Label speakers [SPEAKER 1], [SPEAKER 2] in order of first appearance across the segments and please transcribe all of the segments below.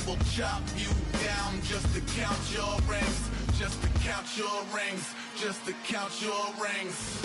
[SPEAKER 1] will chop you down just to count your rings, just to count your rings, just to count your rings.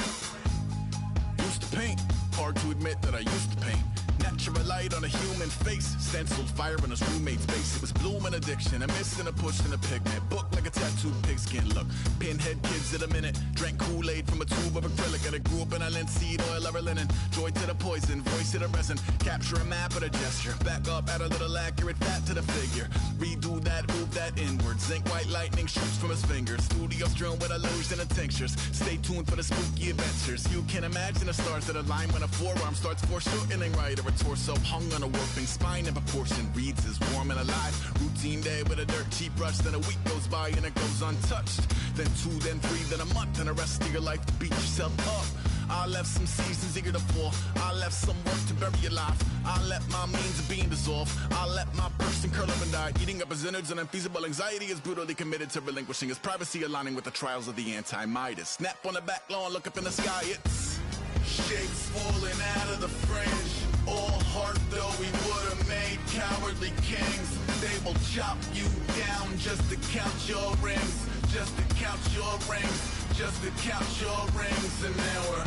[SPEAKER 1] Used to paint, hard to admit that I used to paint. Natural light on a human face, stenciled fire in his roommate's face. It was blooming addiction, a miss and a push and a pigment. Book like a tattooed pigskin look. Pinhead kids at a minute. Drank Kool-Aid from a tube of acrylic. And I grew up in a linseed oil or a linen. Joy to the poison, voice to the resin. Capture a map with a gesture. Back up, add a little accurate fat to the figure. Redo that, move that inward. Zinc white lightning shoots from his fingers. Studio strewn with illusion and tinctures. Stay tuned for the spooky adventures. You can imagine the stars that align when a forearm starts foreshortening right. Or a torso hung on a warping spine in proportion. Reads as warm and alive. Routine day with a dirt cheap brush. Then a week goes by and it goes untouched. Then 2, then 3, then a month. And the rest of your life to beat yourself up. I left some seasons eager to fall. I left some work to bury your life. I let my means of being dissolve. I let my person curl up and die. Eating up his innards and unfeasible anxiety is brutally committed to relinquishing his privacy, aligning with the trials of the anti-Midas. Snap on the back lawn, look up in the sky, it's shapes falling out of the fringe. All heart though we would've made cowardly kings. They will chop you down just to count your rings, just to count your rings, just to count your rings. And now we're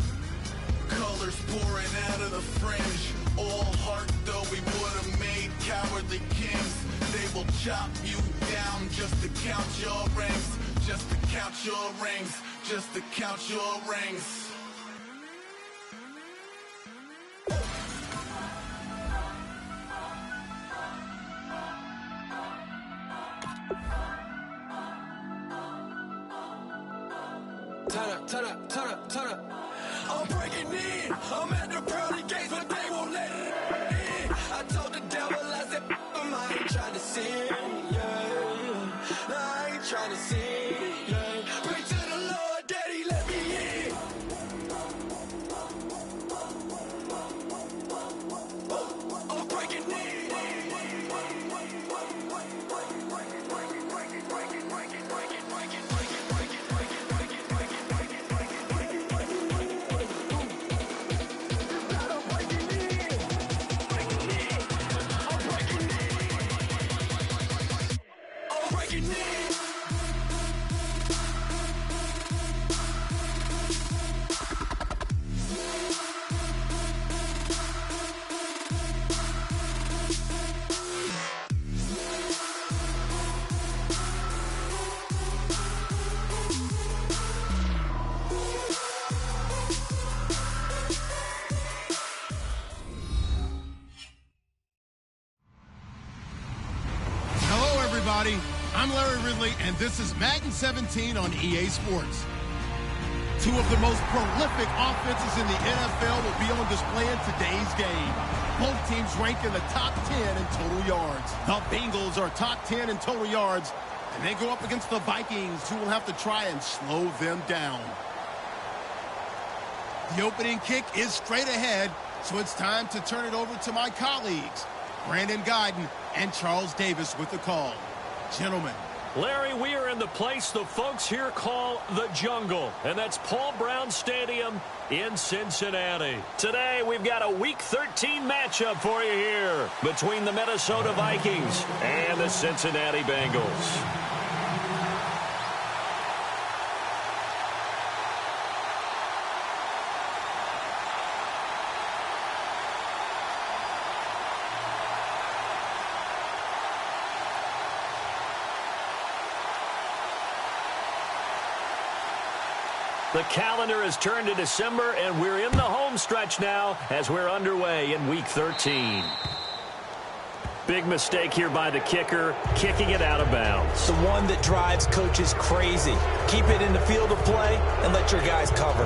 [SPEAKER 1] colors pouring out of the fringe. All heart though we would've made cowardly kings. They will chop you down just to count your rings, just to count your rings, just to count your rings.
[SPEAKER 2] Turn up. I'm breaking in. I'm at the pearly gates, but they won't let it in. I told the devil, I said, I ain't trying to sin, yeah. No, I ain't trying to sin, yeah. Pray to the Lord, Daddy, let me in. I'm breaking in.
[SPEAKER 3] I'm Larry Ridley, and this is Madden 17 on EA Sports. Two of the most prolific offenses in the NFL will be on display in today's game. Both teams rank in the top 10 in total yards. The Bengals are top 10 in total yards, and they go up against the Vikings, who will have to try and slow them down. The opening kick is straight ahead, so it's time to turn it over to my colleagues, Brandon Guyton and Charles Davis with the call. Gentlemen.
[SPEAKER 4] Larry, we are in the place the folks here call the Jungle, and that's Paul Brown Stadium in Cincinnati. Today, we've got a Week 13 matchup for you here between the Minnesota Vikings and the Cincinnati Bengals. The calendar has turned to December, and we're in the home stretch now as we're underway in Week 13. Big mistake here by the kicker, kicking it out of bounds.
[SPEAKER 5] The one that drives coaches crazy. Keep it in the field of play and let your guys cover.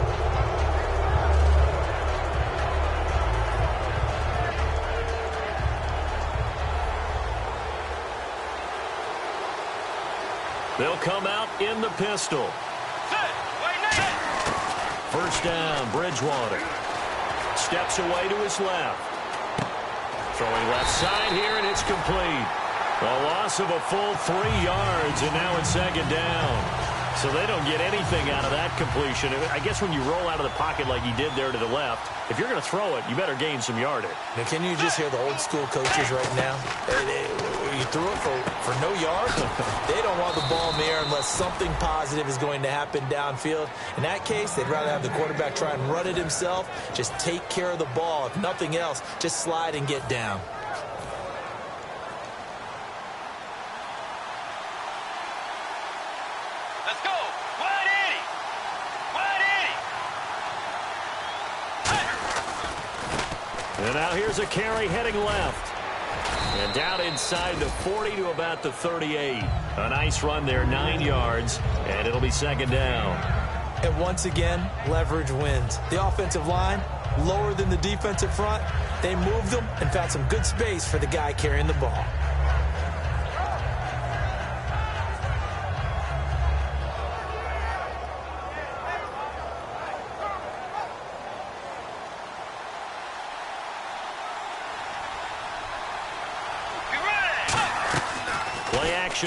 [SPEAKER 4] They'll come out in the pistol. First down, Bridgewater. Steps away to his left. Throwing left side here, and it's complete. A loss of a full 3 yards, and now it's second down. So they don't get anything out of that completion. I guess when you roll out of the pocket like he did there to the left, if you're going to throw it, you better gain some yardage.
[SPEAKER 5] Now, can you just hear the old school coaches right now? You threw it for no yards. They don't want the ball in the air unless something positive is going to happen downfield. In that case, they'd rather have the quarterback try and run it himself. Just take care of the ball. If nothing else, just slide and get down.
[SPEAKER 2] Let's go. Wide 80. Wide 80.
[SPEAKER 4] And now here's a carry heading left. And down inside the 40 to about the 38. A nice run there, 9 yards, and it'll be second down.
[SPEAKER 5] And once again, leverage wins. The offensive line, lower than the defensive front. They moved them and found some good space for the guy carrying the ball.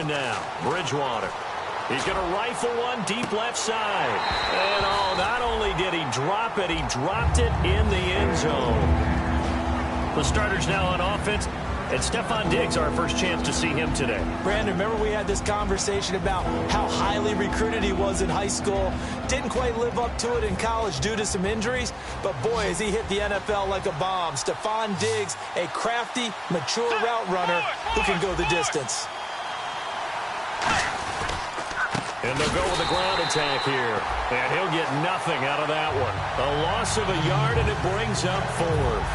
[SPEAKER 4] Now, Bridgewater. He's going to rifle one deep left side. And not only did he drop it, he dropped it in the end zone. The starters now on offense, and Stephon Diggs, our first chance to see him today.
[SPEAKER 5] Brandon, remember we had this conversation about how highly recruited he was in high school. Didn't quite live up to it in college due to some injuries, but boy, has he hit the NFL like a bomb. Stephon Diggs, a crafty, mature route runner who can go the distance.
[SPEAKER 4] And they'll go with a ground attack here. And he'll get nothing out of that one. A loss of a yard, and it brings up 4th.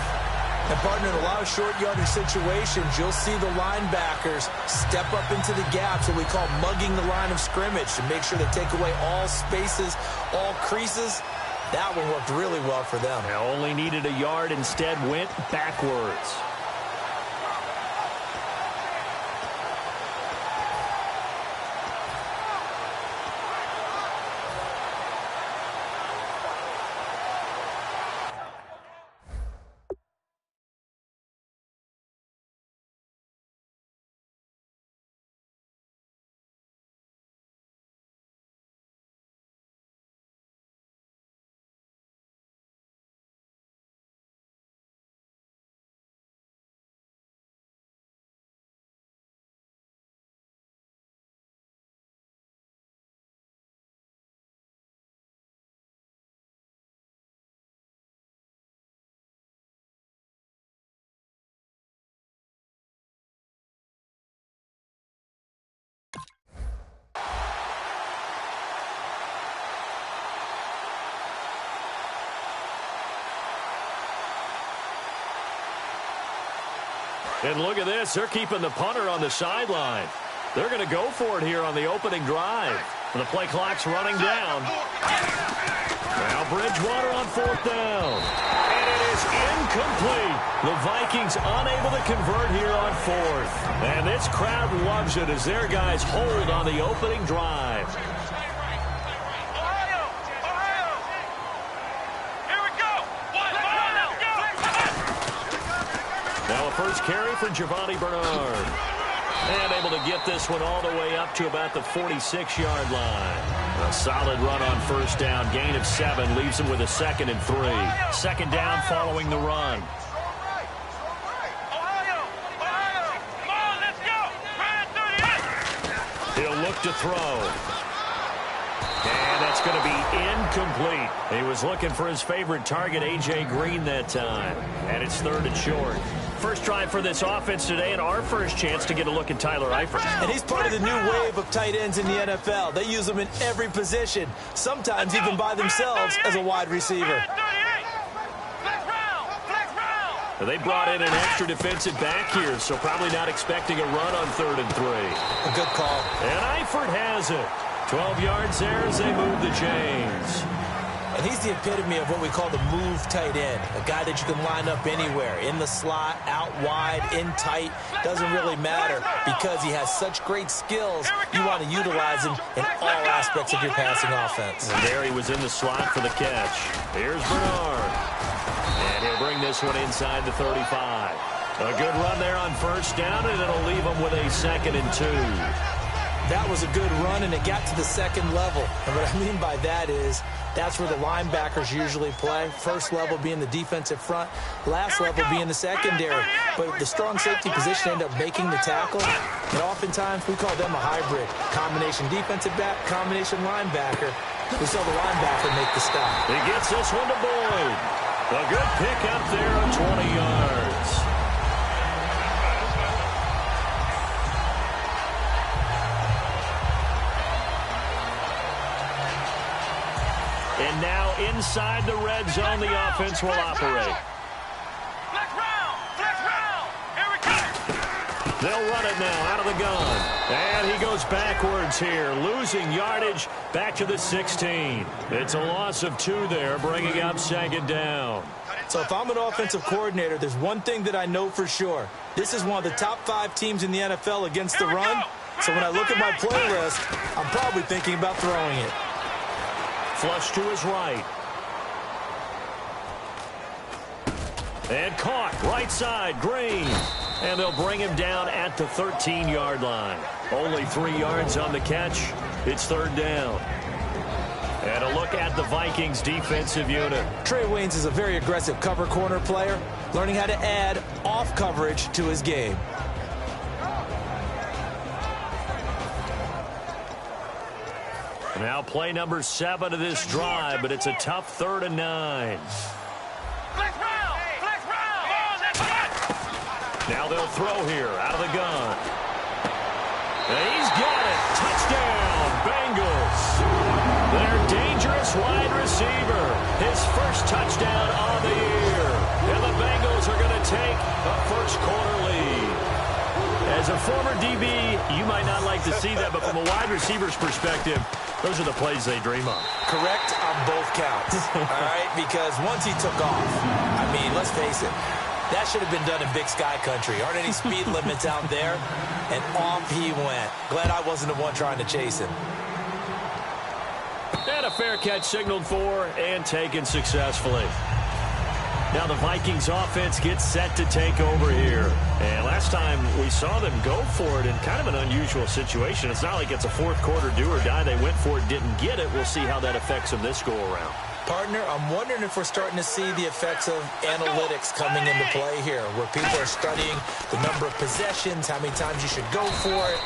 [SPEAKER 5] And, partner, in a lot of short yardage situations, you'll see the linebackers step up into the gaps, what we call mugging the line of scrimmage, to make sure they take away all spaces, all creases. That one worked really well for them.
[SPEAKER 4] They only needed a yard, instead went backwards. And look at this. They're keeping the punter on the sideline. They're going to go for it here on the opening drive. And the play clock's running down. Now Bridgewater on 4th down. And it is incomplete. The Vikings unable to convert here on 4th. And this crowd loves it as their guys hold on the opening drive. Now a first carry for Giovanni Bernard. And able to get this one all the way up to about the 46-yard line. A solid run on first down. Gain of 7 leaves him with a 2nd and 3. Second down following the run. He'll look to throw. And that's going to be incomplete. He was looking for his favorite target, A.J. Green, that time. And it's 3rd and short. First drive for this offense today, and our first chance to get a look at Tyler Eifert.
[SPEAKER 5] And he's part of the new wave of tight ends in the NFL. They use them in every position, sometimes even by themselves as a wide receiver.
[SPEAKER 4] They brought in an extra defensive back here, so probably not expecting a run on 3rd and 3.
[SPEAKER 5] A good call.
[SPEAKER 4] And Eifert has it. 12 yards there as they move the chains.
[SPEAKER 5] And he's the epitome of what we call the move tight end. A guy that you can line up anywhere. In the slot, out wide, in tight. Doesn't really matter because he has such great skills. You want to utilize him in all aspects of your passing offense.
[SPEAKER 4] And there he was in the slot for the catch. Here's Bernard. And he'll bring this one inside the 35. A good run there on first down, and it'll leave him with a 2nd and 2.
[SPEAKER 5] That was a good run, and it got to the second level. And what I mean by that is that's where the linebackers usually play. First level being the defensive front, last level being the secondary. But the strong safety position ended up making the tackle, and oftentimes we call them a hybrid. Combination defensive back, combination linebacker. We saw the linebacker make the stop.
[SPEAKER 4] He gets this one to Boyd. A good pick up there of 20 yards. And now inside the red zone, the offense will operate.
[SPEAKER 6] Flex round, here we go.
[SPEAKER 4] They'll run it now out of the gun. And he goes backwards here, losing yardage back to the 16. It's a loss of 2 there, bringing up second down.
[SPEAKER 5] So if I'm an offensive coordinator, there's one thing that I know for sure. This is one of the top 5 teams in the NFL against the run. So when I look at my playlist, I'm probably thinking about throwing it.
[SPEAKER 4] Flush to his right. And caught, right side, Green. And they'll bring him down at the 13-yard line. Only 3 yards on the catch. It's third down. And a look at the Vikings defensive unit.
[SPEAKER 5] Trey Waynes is a very aggressive cover corner player, learning how to add off coverage to his game.
[SPEAKER 4] Now play number 7 of this drive, but it's a tough 3rd and 9.
[SPEAKER 6] Flex round,
[SPEAKER 4] Now they'll throw here out of the gun. And he's got it. Touchdown, Bengals. Their dangerous wide receiver. His first touchdown on the year. And the Bengals are going to take a first-quarter lead. As a former DB, you might not like to see that, but from a wide receiver's perspective, those are the plays they dream of.
[SPEAKER 5] Correct on both counts, all right? Because once he took off, I mean, let's face it, that should have been done in Big Sky Country. Aren't any speed limits out there? And off he went. Glad I wasn't the one trying to chase him.
[SPEAKER 4] And a fair catch signaled for and taken successfully. Now the Vikings offense gets set to take over here. And last time we saw them go for it in kind of an unusual situation. It's not like it's a fourth quarter do or die. They went for it, didn't get it. We'll see how that affects them this go around.
[SPEAKER 5] Partner, I'm wondering if we're starting to see the effects of analytics coming into play here, where people are studying the number of possessions, how many times you should go for it,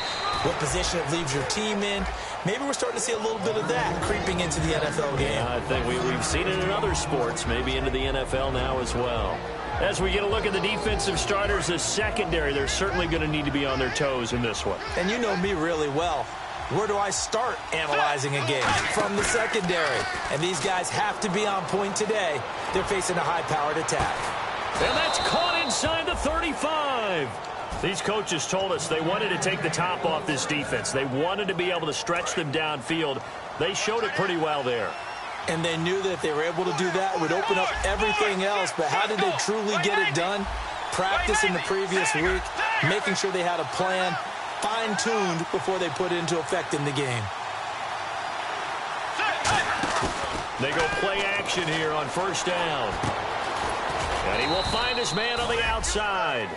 [SPEAKER 5] what position it leaves your team in. Maybe we're starting to see a little bit of that creeping into the NFL game.
[SPEAKER 4] Yeah, I think we've seen it in other sports, maybe into the NFL now as well. As we get a look at the defensive starters, the secondary, they're certainly going to need to be on their toes in this one.
[SPEAKER 5] And you know me really well. Where do I start analyzing a game? From the secondary. And these guys have to be on point today. They're facing a high-powered attack.
[SPEAKER 4] And that's caught inside the 35. These coaches told us they wanted to take the top off this defense. They wanted to be able to stretch them downfield. They showed it pretty well there.
[SPEAKER 5] And they knew that if they were able to do that, it would open up everything else. But how did they truly get it done? Practice in the previous week, making sure they had a plan, fine-tuned before they put it into effect in the game.
[SPEAKER 4] They go play action here on first down. And he will find his man on the outside.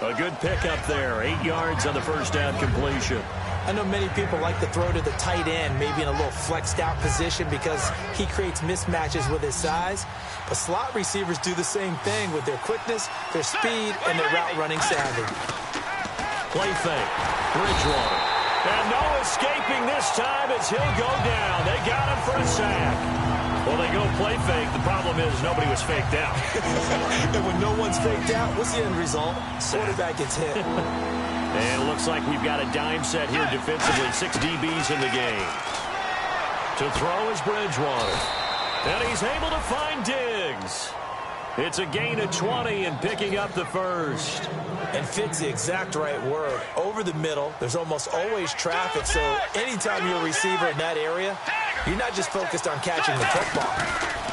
[SPEAKER 4] A good pickup there. 8 yards on the first down completion.
[SPEAKER 5] I know many people like to throw to the tight end, maybe in a little flexed out position because he creates mismatches with his size. But slot receivers do the same thing with their quickness, their speed, and their route running savvy.
[SPEAKER 4] Play fake. Bridgewater. And no escaping this time as he'll go down. They got him for a sack. Well, they go play fake. The problem is nobody was faked out.
[SPEAKER 5] And when no one's faked out, what's the end result? Quarterback gets hit.
[SPEAKER 4] And it looks like we've got a dime set here defensively. 6 DBs in the game. To throw is Bridgewater. And he's able to find Diggs. It's a gain of 20 and picking up the first.
[SPEAKER 5] And fit's the exact right word. Over the middle, there's almost always traffic, so anytime you're a receiver in that area, you're not just focused on catching the football.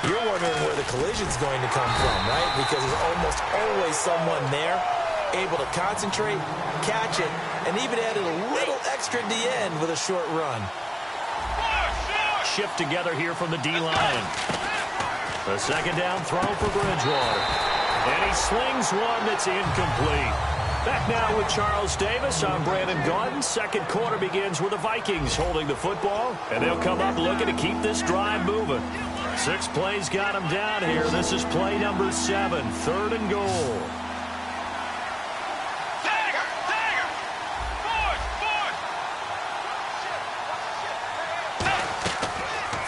[SPEAKER 5] You're wondering where the collision's going to come from, right? Because there's almost always someone there able to concentrate, catch it, and even added a little extra at the end with a short run.
[SPEAKER 4] Shift together here from the D-line. A second down throw for Bridgewater. And he slings one that's incomplete. Back now with Charles Davis. I'm Brandon Gaudin. Second quarter begins with the Vikings holding the football, and they'll come up looking to keep this drive moving. 6 plays got them down here. This is play number 7, 3rd and goal.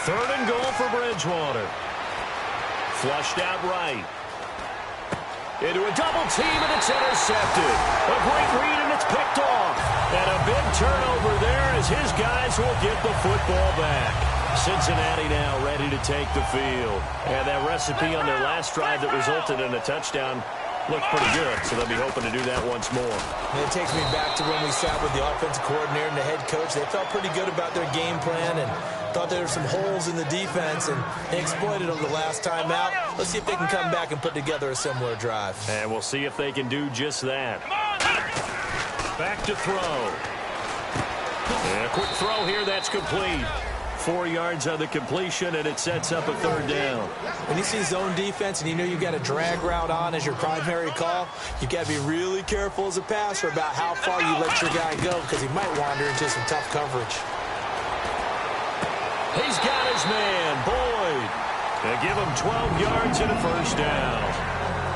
[SPEAKER 4] Third and goal for Bridgewater. Flushed out right. Into a double team, and it's intercepted. A great read, and it's picked off. And a big turnover there as his guys will get the football back. Cincinnati now ready to take the field. And that recipe on their last drive that resulted in a touchdown looked pretty good, so they'll be hoping to do that once more.
[SPEAKER 5] And it takes me back to when we sat with the offensive coordinator and the head coach. They felt pretty good about their game plan and thought there were some holes in the defense, and they exploited them the last time out. Let's see if they can come back and put together a similar drive.
[SPEAKER 4] And we'll see if they can do just that. Back to throw. And a quick throw here, that's complete. 4 yards on the completion, and it sets up a 3rd down.
[SPEAKER 5] When you see zone defense and you know you've got a drag route on as your primary call, you've got to be really careful as a passer about how far you let your guy go, because he might wander into some tough coverage.
[SPEAKER 4] He's got his man, Boyd. They give him 12 yards and a 1st down.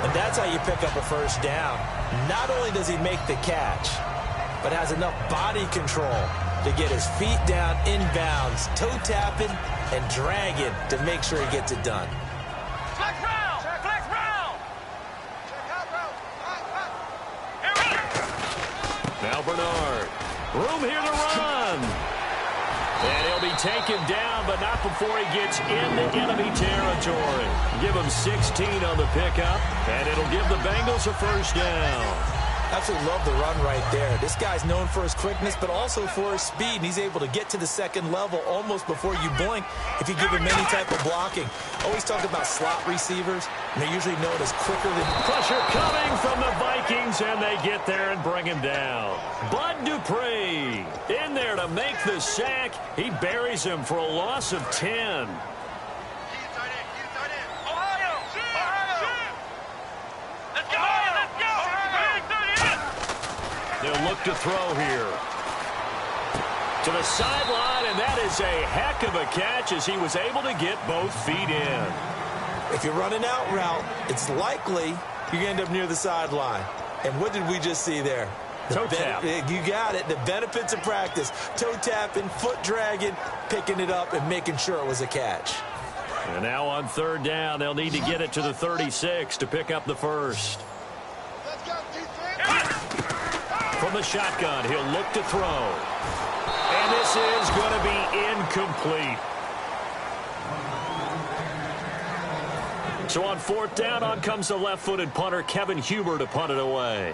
[SPEAKER 5] And that's how you pick up a 1st down. Not only does he make the catch, but has enough body control to get his feet down inbounds, toe tapping and dragging to make sure he gets it done.
[SPEAKER 6] Flex round! Flex round!
[SPEAKER 4] Now Bernard. Room here to run. And he'll be taken down, but not before he gets into enemy territory. Give him 16 on the pickup, and it'll give the Bengals a 1st down.
[SPEAKER 5] Absolutely love the run right there. This guy's known for his quickness, but also for his speed. And he's able to get to the 2nd level almost before you blink if you give him any type of blocking. Always talk about slot receivers, and they're usually known as quicker than...
[SPEAKER 4] Pressure coming from the Vikings, and they get there and bring him down. Bud Dupree in there to make the sack. He buries him for a loss of 10. They'll look to throw here. To the sideline, and that is a heck of a catch as he was able to get both feet in.
[SPEAKER 5] If you're running out route, it's likely you're going to end up near the sideline. And what did we just see there?
[SPEAKER 4] Toe tap.
[SPEAKER 5] You got it. The benefits of practice. Toe tapping, foot dragging, picking it up, and making sure it was a catch.
[SPEAKER 4] And now on 3rd down, they'll need to get it to the 36 to pick up the 1st. From the shotgun, he'll look to throw. And this is going to be incomplete. So on 4th down, on comes the left-footed punter, Kevin Huber, to punt it away.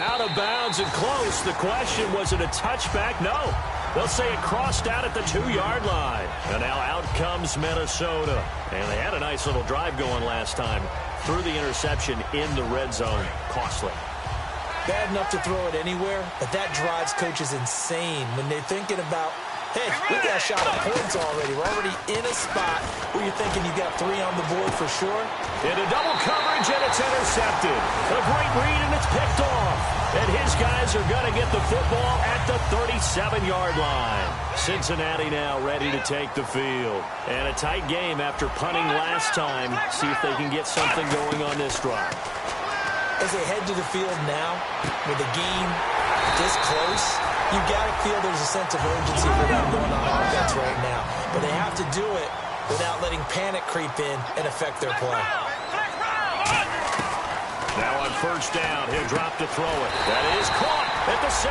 [SPEAKER 4] Out of bounds and close. The question, was it a touchback? No. They'll say it crossed out at the 2-yard line. And now out comes Minnesota. And they had a nice little drive going last time. Threw the interception in the red zone. Costly.
[SPEAKER 5] Bad enough to throw it anywhere, but that drives coaches insane when they're thinking about, hey, we got a shot at points already. We're already in a spot where you're thinking you got 3 on the board for sure.
[SPEAKER 4] Into double coverage, and it's intercepted. A great read, and it's picked off. And his guys are going to get the football at the 37-yard line. Cincinnati now ready to take the field. And a tight game after punting last time. See if they can get something going on this drive.
[SPEAKER 5] As they head to the field now, with the game this close, you got to feel there's a sense of urgency for them going on offense right now. But they have to do it without letting panic creep in and affect their play.
[SPEAKER 4] Now on 1st down, he'll drop to throw it. That is caught at the 7.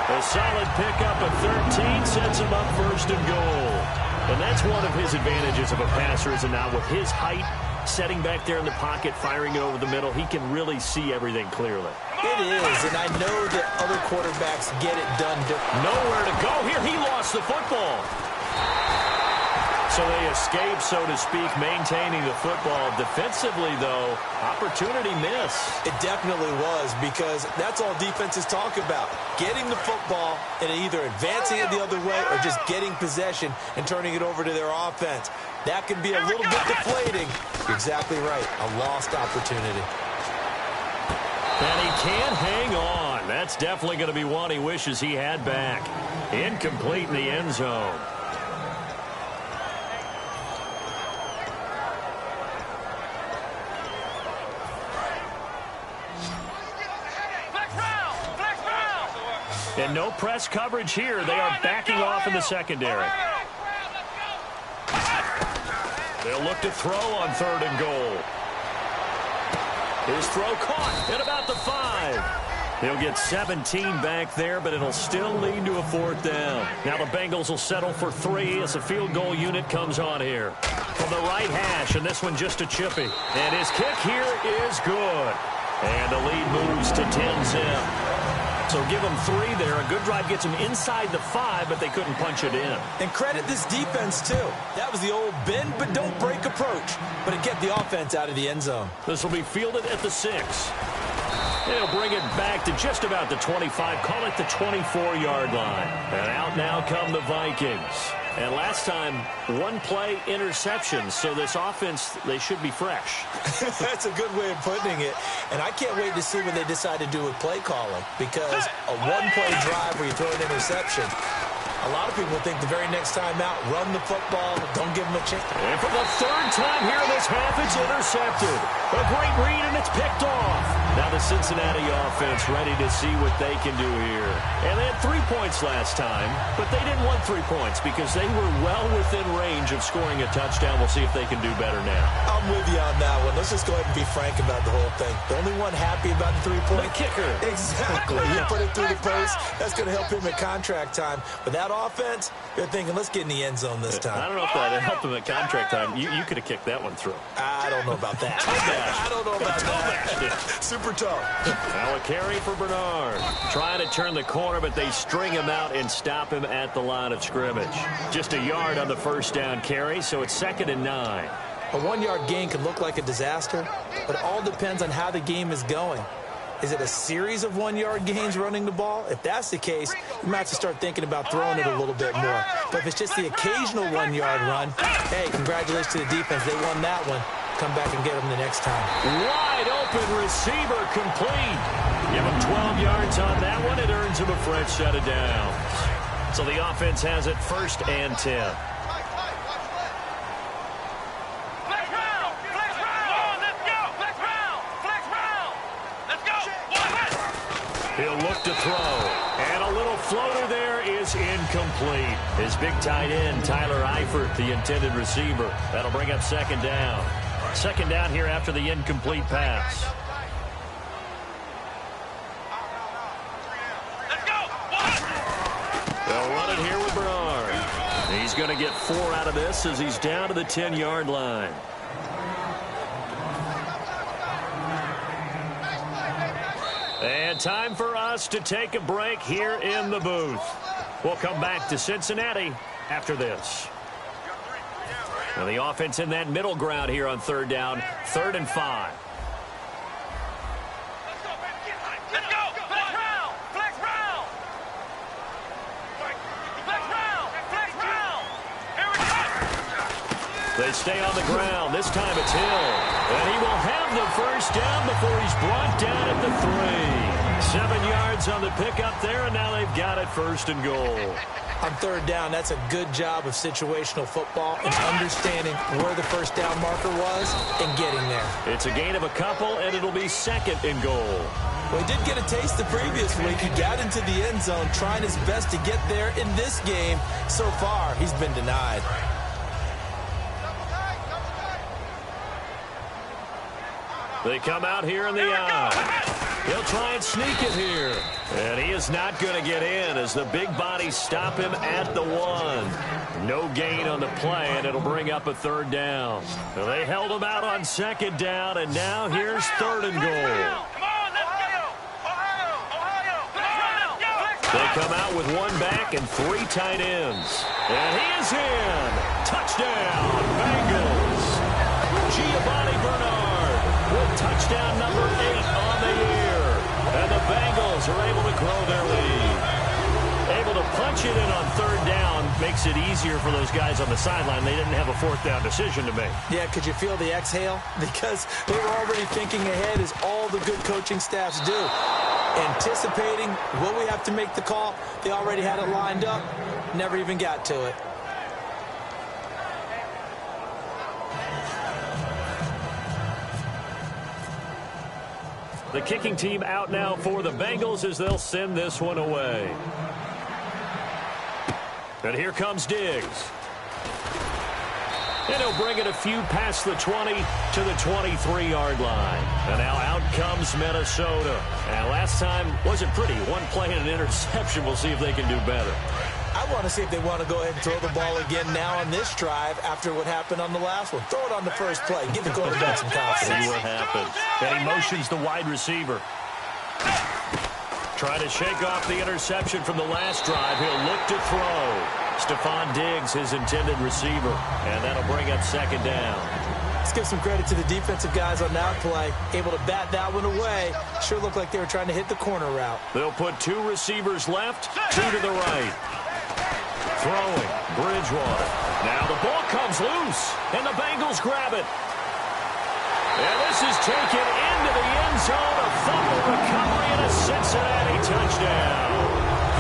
[SPEAKER 4] A solid pickup at 13 sets him up 1st and goal. And that's one of his advantages of a passer, is now with his height, setting back there in the pocket, firing it over the middle, he can really see everything clearly.
[SPEAKER 5] It is, and I know that other quarterbacks get it done differently.
[SPEAKER 4] Nowhere to go here. He lost the football. So they escape, so to speak, maintaining the football. Defensively, though, opportunity miss.
[SPEAKER 5] It definitely was, because that's all defenses talk about. Getting the football and either advancing it the other way or just getting possession and turning it over to their offense. That can be a little bit deflating. You're exactly right. A lost opportunity.
[SPEAKER 4] And he can't hang on. That's definitely going to be one he wishes he had back. Incomplete in the end zone. And no press coverage here. They are backing off in the secondary. They'll look to throw on 3rd and goal. His throw caught at about the 5. He'll get 17 back there, but it'll still lead to a 4th down. Now the Bengals will settle for 3 as a field goal unit comes on here. From the right hash, and this one just a chippy. And his kick here is good. And the lead moves to 10-zip. So give them 3 there. A good drive gets them inside the 5, but they couldn't punch it in.
[SPEAKER 5] And credit this defense, too. That was the old bend but don't break approach. But it kept the offense out of the end zone.
[SPEAKER 4] This will be fielded at the 6. They'll bring it back to just about the 25. Call it the 24-yard line. And out now come the Vikings. And last time, 1-play interception. So this offense, they should be fresh.
[SPEAKER 5] That's a good way of putting it. And I can't wait to see what they decide to do with play calling. Because a 1-play drive where you throw an interception, a lot of people think the very next time out, run the football, don't give them a chance.
[SPEAKER 4] And for the 3rd time here in this half, it's intercepted. A great read, and it's picked off. Now the Cincinnati offense ready to see what they can do here. And they had 3 points last time, but they didn't want 3 points because they were well within range of scoring a touchdown. We'll see if they can do better now.
[SPEAKER 5] I'm with you on that one. Let's just go ahead and be frank about the whole thing. The only one happy about the 3-point?
[SPEAKER 4] The kicker.
[SPEAKER 5] Exactly. You put it through the post. That's going to help him at contract time. But that offense, they're thinking, let's get in the end zone this time.
[SPEAKER 4] I don't know if that helped him at contract time. You could have kicked that one through.
[SPEAKER 5] I don't know about that. I don't know about that. Super tough.
[SPEAKER 4] Now a carry for Bernard. Trying to turn the corner, but they string him out and stop him at the line of scrimmage. Just a yard on the 1st down carry, so it's 2nd and 9.
[SPEAKER 5] A 1-yard gain can look like a disaster, but it all depends on how the game is going. Is it a series of 1-yard gains running the ball? If that's the case, you might have to start thinking about throwing it a little bit more. But if it's just the occasional 1-yard run, hey, congratulations to the defense. They won that one. Come back and get them the next time.
[SPEAKER 4] Wide open receiver complete. Give him 12 yards on that one. It earns him a fresh set of downs. So the offense has it 1st and 10. He'll look to throw. And a little floater there is incomplete. His big tight end, Tyler Eifert, the intended receiver. That'll bring up 2nd down. 2nd down here after the incomplete pass. They'll run it here with Bernard. He's going to get 4 out of this as he's down to the 10-yard line. And time for us to take a break here in the booth. We'll come back to Cincinnati after this. Now the offense in that middle ground here on 3rd down, 3rd and 5. They stay on the ground. This time it's Hill. And he will have the 1st down before he's brought down at the 3. 7 yards on the pickup there, and now they've got it 1st and goal.
[SPEAKER 5] On 3rd down, that's a good job of situational football and understanding where the 1st down marker was and getting there.
[SPEAKER 4] It's a gain of a couple, and it'll be 2nd and goal.
[SPEAKER 5] Well, he did get a taste the previous week. He got into the end zone, trying his best to get there in this game. So far, he's been denied.
[SPEAKER 4] They come out here in the eye. He'll try and sneak it here. And he is not going to get in as the big bodies stop him at the 1. No gain on the play, and it'll bring up a 3rd down. So they held him out on 2nd down, and now here's 3rd and goal. They come out with one back and 3 tight ends. And he is in. Touchdown, Bengals. Giovanni Bernard with touchdown number 8 on the year. And the Bengals are able to grow their lead. Able to punch it in on 3rd down makes it easier for those guys on the sideline. They didn't have a 4th down decision to make.
[SPEAKER 5] Yeah, could you feel the exhale? Because they were already thinking ahead, as all the good coaching staffs do. Anticipating, will we have to make the call? They already had it lined up. Never even got to it.
[SPEAKER 4] The kicking team out now for the Bengals as they'll send this one away. And here comes Diggs. And he'll bring it a few past the 20 to the 23-yard line. And now out comes Minnesota. And last time wasn't pretty. One play and an interception. We'll see if they can do better.
[SPEAKER 5] I want to see if they want to go ahead and throw the ball again now on this drive after what happened on the last one. Throw it on the first play. Give the quarterback some confidence.
[SPEAKER 4] See what happens. And he motions the wide receiver. Trying to shake off the interception from the last drive. He'll look to throw. Stephon Diggs, his intended receiver. And that'll bring up 2nd down.
[SPEAKER 5] Let's give some credit to the defensive guys on that play. Able to bat that one away. Sure looked like they were trying to hit the corner route.
[SPEAKER 4] They'll put 2 receivers left, 2 to the right. Throwing, Bridgewater. Now the ball comes loose, and the Bengals grab it. And this is taken into the end zone. A fumble recovery and a Cincinnati touchdown.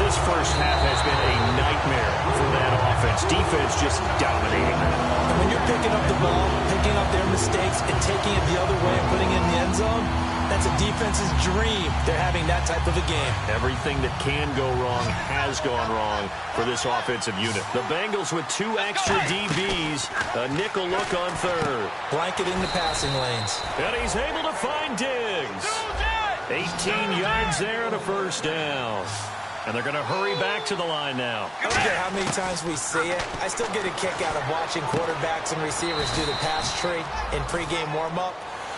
[SPEAKER 4] This first half has been a nightmare for that offense. Defense just dominating.
[SPEAKER 5] And when you're picking up the ball, picking up their mistakes, and taking it the other way and putting it in the end zone, that's a defense's dream. They're having that type of a game.
[SPEAKER 4] Everything that can go wrong has gone wrong for this offensive unit. The Bengals with 2 extra DBs. A nickel look on 3rd.
[SPEAKER 5] Blanket in the passing lanes.
[SPEAKER 4] And he's able to find Diggs. 18 yards there and a 1st down. And they're going to hurry back to the line now.
[SPEAKER 5] I don't care how many times we see it. I still get a kick out of watching quarterbacks and receivers do the pass tree in pregame warm-up.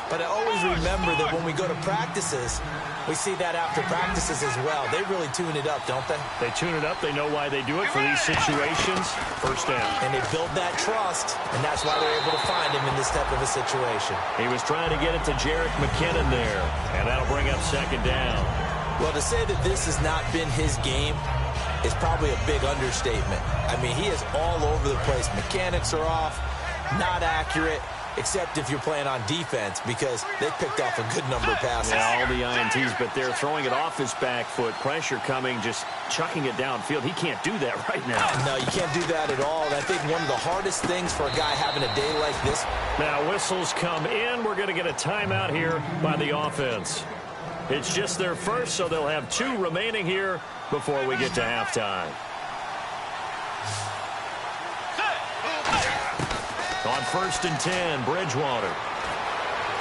[SPEAKER 5] But I always remember that when we go to practices, we see that after practices as well. They really tune it up, don't they?
[SPEAKER 4] They tune it up. They know why they do it for these situations. 1st down.
[SPEAKER 5] And they build that trust, and that's why they're able to find him in this type of a situation.
[SPEAKER 4] He was trying to get it to Jerick McKinnon there, and that'll bring up 2nd down.
[SPEAKER 5] Well, to say that this has not been his game is probably a big understatement. I mean, he is all over the place. Mechanics are off, not accurate, except if you're playing on defense, because they picked off a good number of passes.
[SPEAKER 4] Yeah, all the INTs, but they're throwing it off his back foot. Pressure coming, just chucking it downfield. He can't do that right now.
[SPEAKER 5] No, you can't do that at all. And I think one of the hardest things for a guy having a day like this.
[SPEAKER 4] Now, whistles come in. We're going to get a timeout here by the offense. It's just their first, so they'll have 2 remaining here before we get to halftime. On 1st and 10, Bridgewater.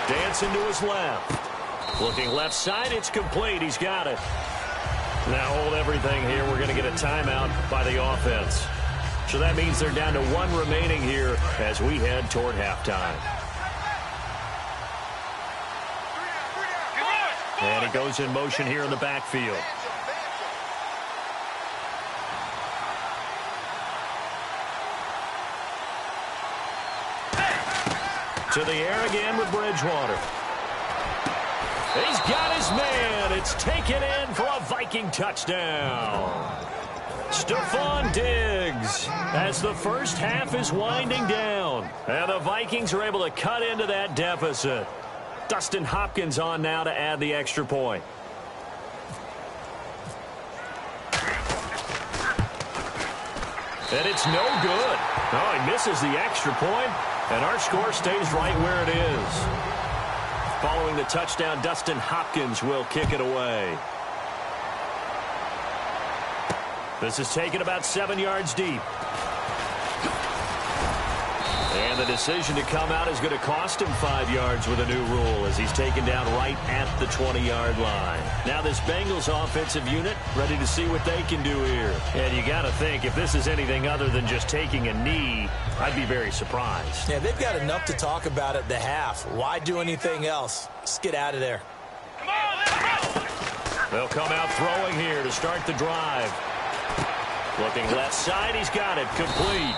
[SPEAKER 4] Dancing to his left. Looking left side, it's complete. He's got it. Now hold everything here. We're going to get a timeout by the offense. So that means they're down to 1 remaining here as we head toward halftime. And he goes in motion here in the backfield. To the air again with Bridgewater. He's got his man. It's taken in for a Viking touchdown. Stephon Diggs as the first half is winding down. And the Vikings are able to cut into that deficit. Dustin Hopkins on now to add the extra point. And it's no good. Oh, he misses the extra point, and our score stays right where it is. Following the touchdown, Dustin Hopkins will kick it away. This is taken about 7 yards deep. And the decision to come out is going to cost him 5 yards with a new rule as he's taken down right at the 20-yard line. Now this Bengals offensive unit ready to see what they can do here. And you got to think, if this is anything other than just taking a knee, I'd be very surprised.
[SPEAKER 5] Yeah, they've got enough to talk about at the half. Why do anything else? Just get out of there.
[SPEAKER 4] They'll come out throwing here to start the drive. Looking left side, he's got it, complete.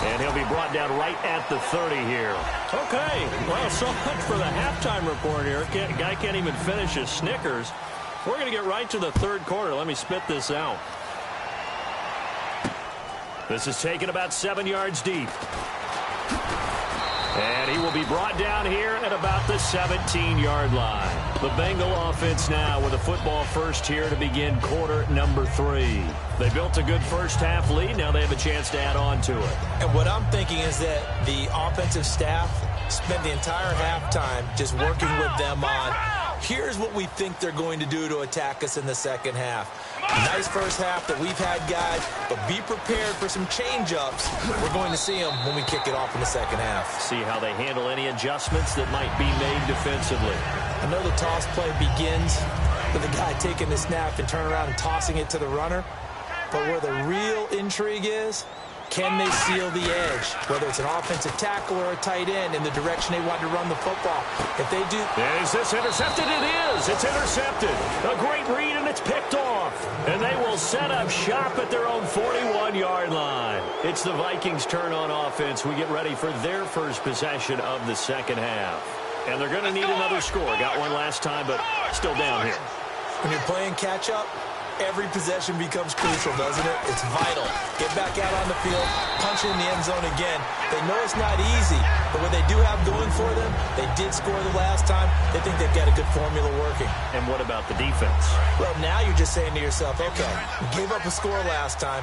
[SPEAKER 4] And he'll be brought down right at the 30 here. Okay, well, so much for the halftime report here. Guy can't even finish his Snickers. We're going to get right to the third quarter. Let me spit this out. This is taken about 7 yards deep. And he will be brought down here at about the 17-yard line. The Bengal offense now with a football first here to begin quarter number 3. They built a good first-half lead. Now they have a chance to add on to it.
[SPEAKER 5] And what I'm thinking is that the offensive staff spent the entire halftime just working with them on, here's what we think they're going to do to attack us in the second half. Nice first half that we've had, guys, but be prepared for some change-ups. We're going to see them when we kick it off in the second half.
[SPEAKER 4] See how they handle any adjustments that might be made defensively.
[SPEAKER 5] I know the toss play begins with the guy taking the snap and turn around and tossing it to the runner, but where the real intrigue is, can they seal the edge, whether it's an offensive tackle or a tight end in the direction they want to run the football? If they do...
[SPEAKER 4] Is this intercepted? It is. It's intercepted. A great read, and it's picked off. And they will set up shop at their own 41-yard line. It's the Vikings' turn on offense. We get ready for their first possession of the second half. And they're going to need another score. Got one last time, but still down here.
[SPEAKER 5] When you're playing catch-up, every possession becomes crucial, doesn't it? It's vital. Get back out on the field, punch in the end zone again. They know it's not easy, but what they do have going for them, they did score the last time. They think they've got a good formula working.
[SPEAKER 4] And what about the defense?
[SPEAKER 5] Well, now you're just saying to yourself, okay, we gave up a score last time.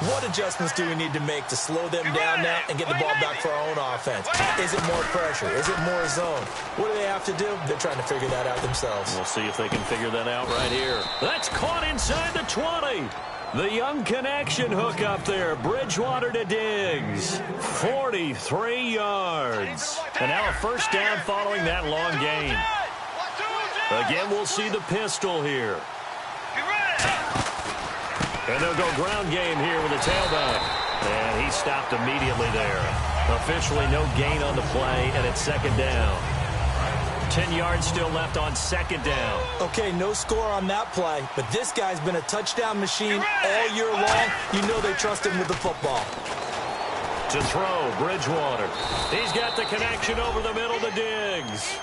[SPEAKER 5] What adjustments do we need to make to slow them down now and get the ball back for our own offense? Is it more pressure? Is it more zone? What do they have to do? They're trying to figure that out themselves.
[SPEAKER 4] We'll see if they can figure that out right here. That's caught inside the 20. The young connection hook up there. Bridgewater to Diggs. 43 yards. And now a first down following that long gain. Again, we'll see the pistol here. And they'll go ground game here with a tailback. And he stopped immediately there. Officially no gain on the play, and it's second down. 10 yards still left on second down.
[SPEAKER 5] Okay, no score on that play, but this guy's been a touchdown machine all year long. You know they trust him with the football.
[SPEAKER 4] To throw, Bridgewater. He's got the connection over the middle to Diggs.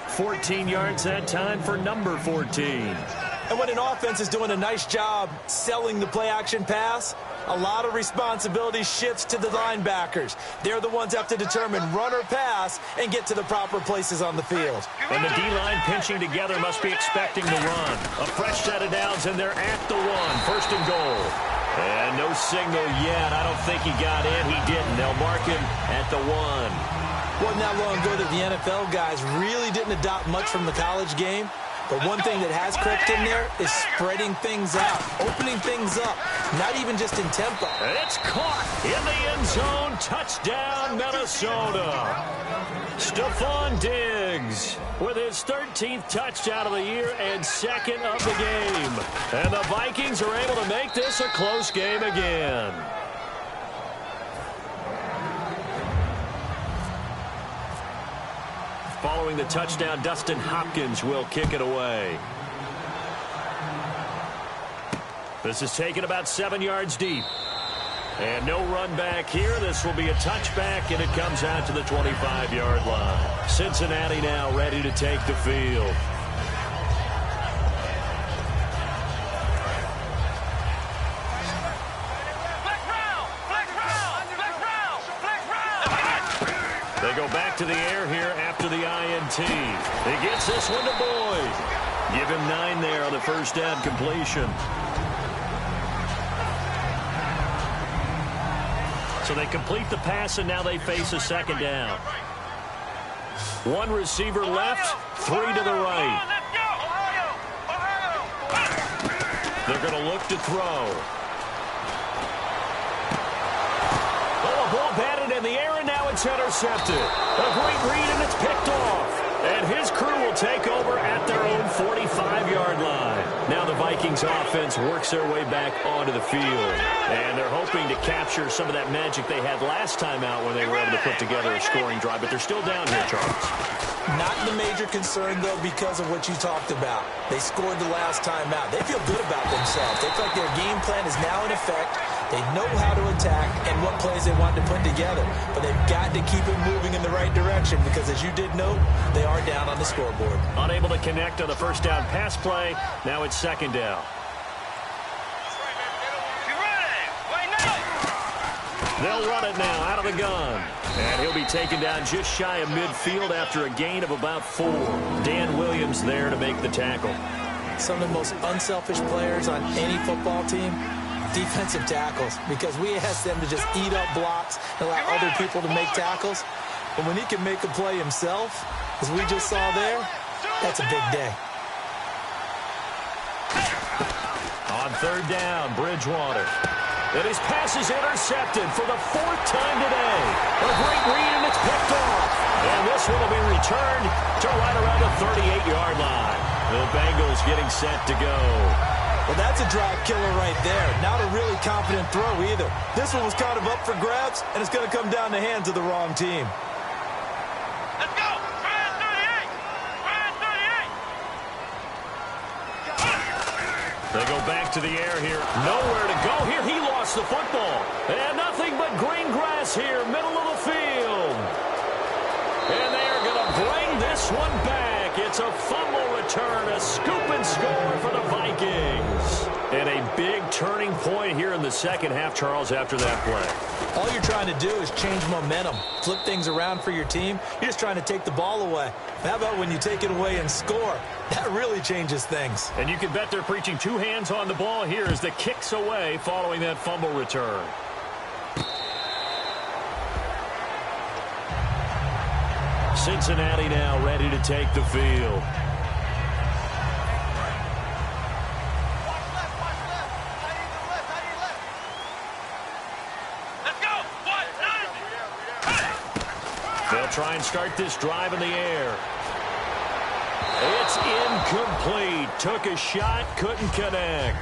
[SPEAKER 4] 14 yards that time for number 14.
[SPEAKER 5] And when an offense is doing a nice job selling the play-action pass, a lot of responsibility shifts to the linebackers. They're the ones that have to determine run or pass and get to the proper places on the field.
[SPEAKER 4] And the D-line pinching together must be expecting the run. A fresh set of downs, and they're at the 1. First and goal. And no signal yet. I don't think he got in. He didn't. They'll mark him at the 1.
[SPEAKER 5] Wasn't that long ago that the NFL guys really didn't adopt much from the college game. But one thing that has crept in there is spreading things out, opening things up, not even just in tempo.
[SPEAKER 4] It's caught in the end zone. Touchdown, Minnesota. Stephon Diggs with his 13th touchdown of the year and second of the game. And the Vikings are able to make this a close game again. Following the touchdown, Dustin Hopkins will kick it away. This is taken about 7 yards deep. And no run back here. This will be a touchback, and it comes out to the 25-yard line. Cincinnati now ready to take the field. They go back to the air here after the INT. He gets this one to Boyd. Give him 9 there on the first down completion. So they complete the pass, and now they face a second down. 1 receiver left, 3 to the right. They're going to look to throw. Oh, a ball batted in the air, and now it's intercepted. A great read, and it's picked off. And his crew will take over at their own 45-yard line. Now the Vikings Vikings offense works their way back onto the field. And they're hoping to capture some of that magic they had last time out when they were able to put together a scoring drive. But they're still down here, Charles.
[SPEAKER 5] Not the major concern, though, because of what you talked about. They scored the last time out. They feel good about themselves. They feel like their game plan is now in effect. They know how to attack and what plays they want to put together. But they've got to keep it moving in the right direction because, as you did note, they are down on the scoreboard.
[SPEAKER 4] Unable to connect on the first down pass play. Now it's second down. They'll run it now out of the gun. And he'll be taken down just shy of midfield after a gain of about 4. Dan Williams there to make the tackle.
[SPEAKER 5] Some of the most unselfish players on any football team, defensive tackles, because we ask them to just eat up blocks and allow other people to make tackles. But when he can make a play himself, as we just saw there, that's a big day.
[SPEAKER 4] On third down, Bridgewater. And his pass is intercepted for the 4th time today. A great read, and it's picked off. And this one will be returned to right around the 38-yard line. The Bengals getting set to go.
[SPEAKER 5] Well, that's a drive killer right there. Not a really confident throw either. This one was kind of up for grabs, and it's going to come down the hands of the wrong team.
[SPEAKER 6] Let's go! Ryan 38! Ryan 38!
[SPEAKER 4] They go back to the air here. Nowhere to go here. He lost the football. And nothing but green grass here, middle of the field. And they are going to bring this one back. It's a fumble return, a scoop and score for the Vikings. And a big turning point here in the second half, Charles, after that play.
[SPEAKER 5] All you're trying to do is change momentum, flip things around for your team. You're just trying to take the ball away. How about when you take it away and score? That really changes things.
[SPEAKER 4] And you can bet they're preaching 2 hands on the ball here as the kick's away following that fumble return. Cincinnati now ready to take the field. They'll try and start this drive in the air. It's incomplete. Took a shot, couldn't connect.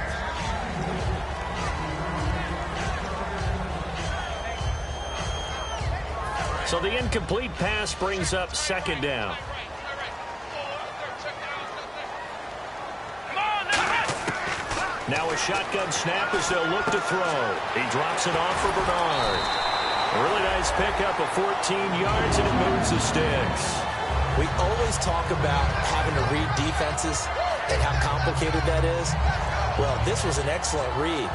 [SPEAKER 4] So the incomplete pass brings up second down. Now a shotgun snap as they'll look to throw. He drops it off for Bernard. A really nice pickup of 14 yards, and it moves the sticks.
[SPEAKER 5] We always talk about having to read defenses and how complicated that is. Well, this was an excellent read.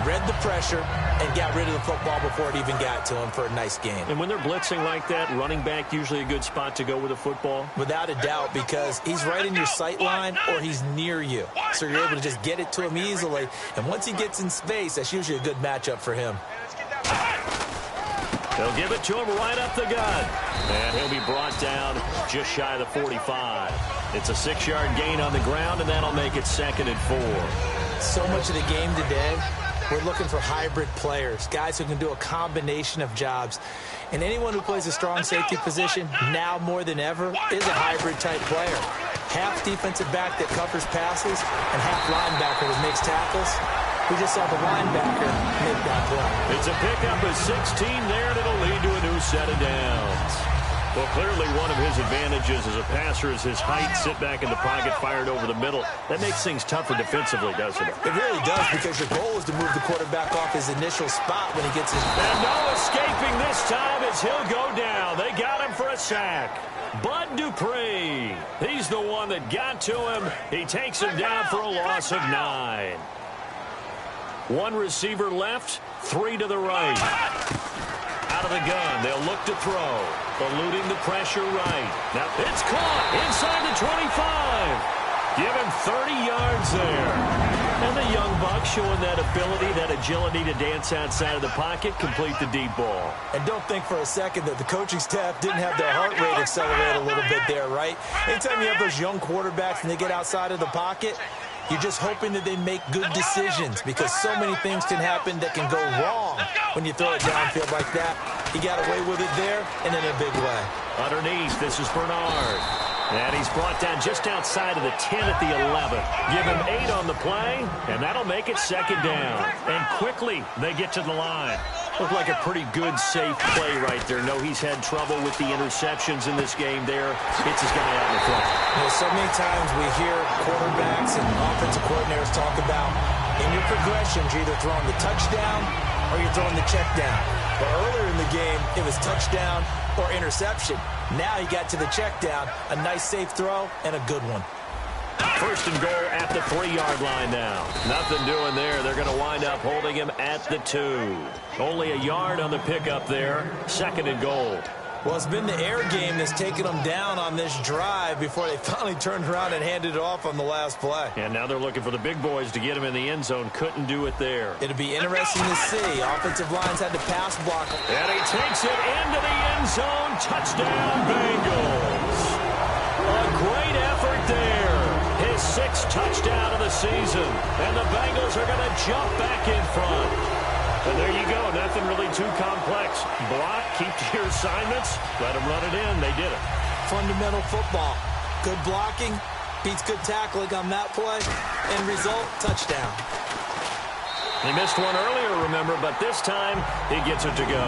[SPEAKER 5] Read the pressure and got rid of the football before it even got to him for a nice game.
[SPEAKER 4] And when they're blitzing like that, running back usually a good spot to go with the football?
[SPEAKER 5] Without a doubt, because he's right in your sight line or he's near you. So you're able to just get it to him easily. And once he gets in space, that's usually a good matchup for him.
[SPEAKER 4] They'll give it to him right up the gut. And he'll be brought down just shy of the 45. It's a 6-yard gain on the ground, and that'll make it 2nd and 4.
[SPEAKER 5] So much of the game today, we're looking for hybrid players, guys who can do a combination of jobs. And anyone who plays a strong safety position, now more than ever, is a hybrid-type player. Half defensive back that covers passes and half linebacker that makes tackles. We just saw the linebacker make that play.
[SPEAKER 4] It's a pickup of 16 there, and it'll lead to a new set of downs. Well, clearly one of his advantages as a passer is his height. Sit back in the pocket, fired over the middle. That makes things tougher defensively, doesn't it?
[SPEAKER 5] It really does, because your goal is to move the quarterback off his initial spot when he gets his ball.
[SPEAKER 4] And no escaping this time as he'll go down. They got him for a sack. Bud Dupree. He's the one that got to him. He takes him down for a loss of 9. 1 receiver left, 3 to the right. Out of the gun, they'll look to throw. Eluding the pressure right. Now it's caught inside the 25. Give him 30 yards there. And the young buck showing that ability, that agility to dance outside of the pocket, complete the deep ball.
[SPEAKER 5] And don't think for a second that the coaching staff didn't have their heart rate accelerate a little bit there, right? Anytime you have those young quarterbacks and they get outside of the pocket, you're just hoping that they make good decisions, because so many things can happen that can go wrong when you throw it downfield like that. He got away with it there and in a big way.
[SPEAKER 4] Underneath, this is Bernard. And he's brought down just outside of the 10 at the 11. Give him 8 on the play, and that'll make it second down. And quickly, they get to the line. Looked like a pretty good, safe play right there. No, he's had trouble with the interceptions in this game there. Hits his guy out in the front.
[SPEAKER 5] So many times we hear quarterbacks and offensive coordinators talk about in your progressions, you're either throwing the touchdown or you're throwing the check down. But earlier in the game, it was touchdown or interception. Now he got to the check down, a nice safe throw, and a good one.
[SPEAKER 4] First and goal at the 3-yard line now. Nothing doing there. They're going to wind up holding him at the 2. Only a yard on the pickup there. Second and goal.
[SPEAKER 5] Well, it's been the air game that's taken them down on this drive before they finally turned around and handed it off on the last play.
[SPEAKER 4] And now they're looking for the big boys to get him in the end zone. Couldn't do it there.
[SPEAKER 5] It'll be interesting to see. Offensive lines had to pass block.
[SPEAKER 4] And he takes it into the end zone. Touchdown, Bengals. A great effort there. His 6th touchdown of the season. And the Bengals are going to jump back in front. And there you go. Nothing really too complex. Block, keep to your assignments, let them run it in. They did it.
[SPEAKER 5] Fundamental football. Good blocking beats good tackling on that play. End result, touchdown.
[SPEAKER 4] He missed one earlier, remember, but this time he gets it to go.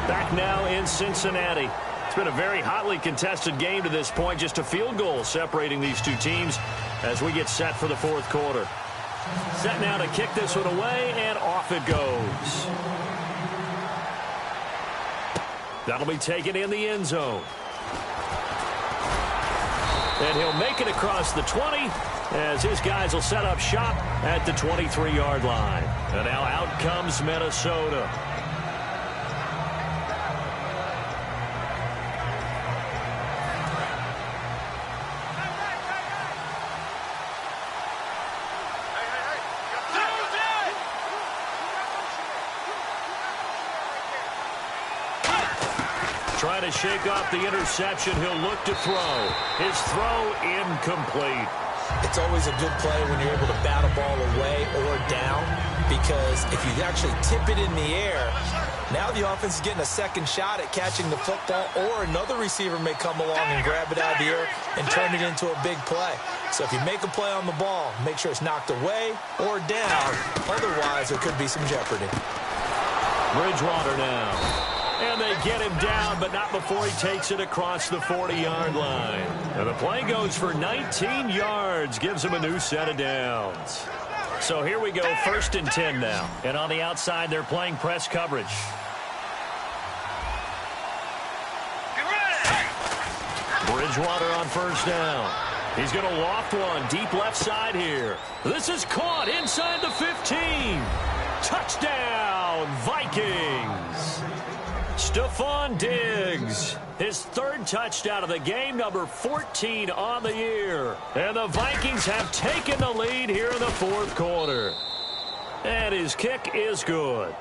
[SPEAKER 4] Back now in Cincinnati. It's been a very hotly contested game to this point. Just a field goal separating these two teams as we get set for the 4th quarter. Set now to kick this one away, and off it goes. That'll be taken in the end zone. And he'll make it across the 20 as his guys will set up shop at the 23-yard line. And now out comes Minnesota. Trying to shake off the interception. He'll look to throw. His throw incomplete.
[SPEAKER 5] It's always a good play when you're able to bat a ball away or down, because if you actually tip it in the air, now the offense is getting a second shot at catching the football, or another receiver may come along and grab it out of the air and turn it into a big play. So if you make a play on the ball, make sure it's knocked away or down. Otherwise, there could be some jeopardy.
[SPEAKER 4] Bridgewater now. And they get him down, but not before he takes it across the 40-yard line. And the play goes for 19 yards, gives him a new set of downs. So here we go, 1st and 10 now. And on the outside, they're playing press coverage. Bridgewater on 1st down. He's going to loft one deep left side here. This is caught inside the 15. Touchdown, Vikings. Stephon Diggs, his 3rd touchdown of the game, number 14 on the year. And the Vikings have taken the lead here in the 4th quarter. And his kick is good.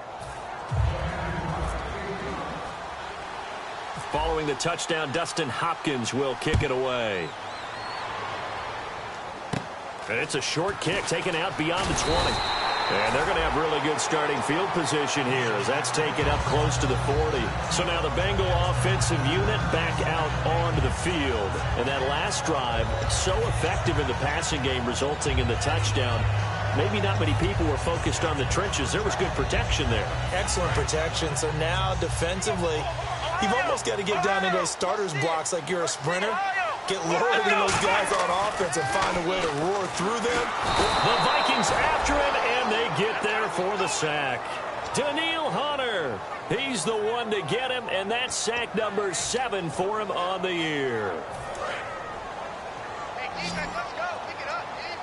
[SPEAKER 4] Following the touchdown, Dustin Hopkins will kick it away. And it's a short kick taken out beyond the 20. And they're going to have really good starting field position here as that's taken up close to the 40. So now the Bengal offensive unit back out onto the field. And that last drive, so effective in the passing game, resulting in the touchdown. Maybe not many people were focused on the trenches. There was good protection there.
[SPEAKER 5] Excellent protection. So now defensively, you've almost got to get down into those starters blocks like you're a sprinter. Get lower than those guys on offense and find a way to roar through them.
[SPEAKER 4] The Vikings after him, and they get there for the sack. Daniil Hunter, he's the one to get him, and that's sack number 7 for him on the year.
[SPEAKER 6] Hey, defense, let's go. Pick it up, man.